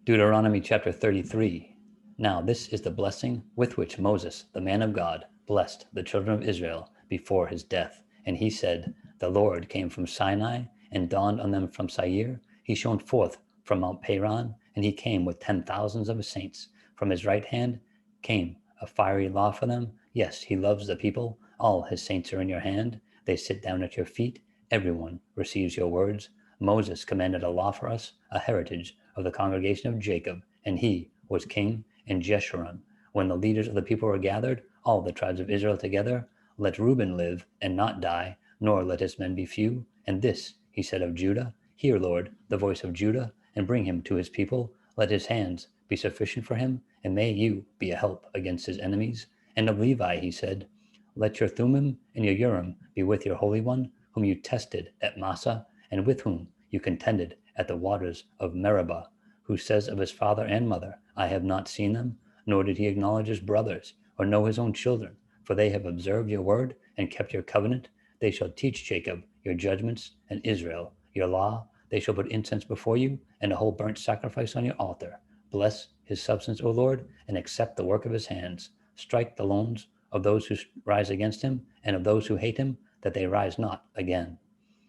Deuteronomy chapter 33. Now this is the blessing with which Moses, the man of God, blessed the children of Israel before his death. And he said, The Lord came from Sinai and dawned on them from Seir. He shone forth from Mount Paran, and he came with 10,000s of his saints. From his right hand came a fiery law for them. Yes, he loves the people. All his saints are in your hand. They sit down at your feet. Everyone receives your words. Moses commanded a law for us, a heritage of the congregation of Jacob, and he was king in Jeshurun. When the leaders of the people were gathered, all the tribes of Israel together, let Reuben live and not die, nor let his men be few. And this he said of Judah, Hear, Lord, the voice of Judah, and bring him to his people. Let his hands be sufficient for him, and may you be a help against his enemies. And of Levi he said, Let your Thummim and your Urim be with your Holy One, whom you tested at Massah, and with whom you contended at the waters of Meribah, who says of his father and mother, I have not seen them, nor did he acknowledge his brothers, or know his own children, for they have observed your word and kept your covenant. They shall teach Jacob your judgments, and Israel your law. They shall put incense before you, and a whole burnt sacrifice on your altar. Bless his substance, O Lord, and accept the work of his hands. Strike the loins of those who rise against him, and of those who hate him, that they rise not again.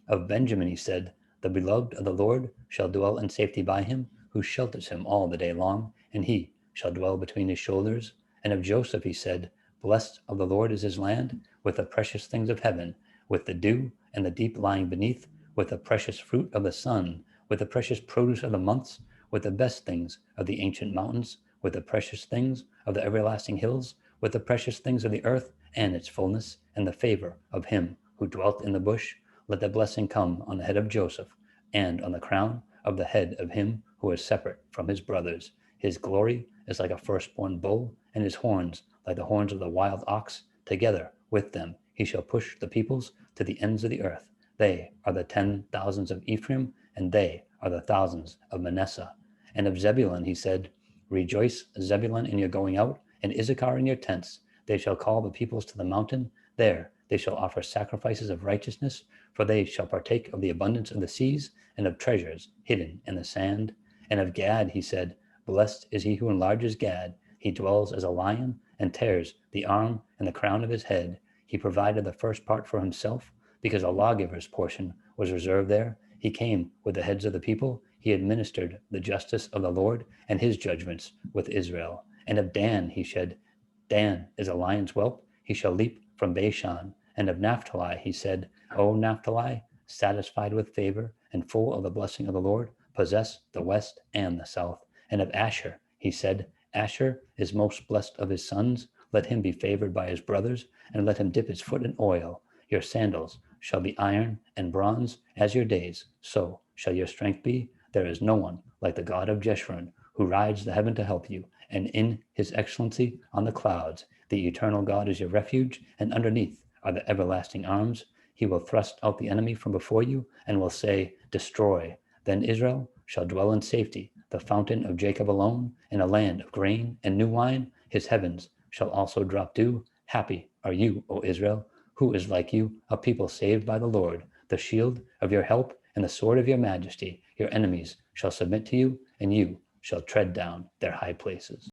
Of Benjamin he said, The beloved of the Lord shall dwell in safety by him, who shelters him all the day long, and he shall dwell between his shoulders. And of Joseph he said, Blessed of the Lord is his land, with the precious things of heaven, with the dew and the deep lying beneath, with the precious fruit of the sun, with the precious produce of the months, with the best things of the ancient mountains, with the precious things of the everlasting hills, with the precious things of the earth and its fullness, and the favor of him who dwelt in the bush. Let the blessing come on the head of Joseph, and on the crown of the head of him who is separate from his brothers. His glory is like a firstborn bull, and his horns like the horns of the wild ox. Together with them he shall push the peoples to the ends of the earth. They are the 10,000s of Ephraim, and they are the thousands of Manasseh. And of Zebulun he said, Rejoice, Zebulun, in your going out, and Issachar in your tents. They shall call the peoples to the mountain. There they shall offer sacrifices of righteousness, for they shall partake of the abundance of the seas, and of treasures hidden in the sand. And of Gad he said, Blessed is he who enlarges Gad. He dwells as a lion, and tears the arm and the crown of his head. He provided the first part for himself, because a lawgiver's portion was reserved there. He came with the heads of the people. He administered the justice of the Lord and his judgments with Israel. And of Dan he said, Dan is a lion's whelp. He shall leap from Bashan. And of Naphtali he said, O Naphtali, satisfied with favor and full of the blessing of the Lord, possess the west and the south. And of Asher he said, Asher is most blessed of his sons. Let him be favored by his brothers, and let him dip his foot in oil. Your sandals shall be iron and bronze as your days, so shall your strength be. There is no one like the God of Jeshurun, who rides the heaven to help you, and in his excellency on the clouds. The eternal God is your refuge, and underneath are the everlasting arms. He will thrust out the enemy from before you, and will say, Destroy. Then Israel shall dwell in safety, the fountain of Jacob alone, in a land of grain and new wine. His heavens shall also drop dew. Happy are you, O Israel. Who is like you, a people saved by the Lord, the shield of your help and the sword of your majesty? Your enemies shall submit to you, and you shall tread down their high places.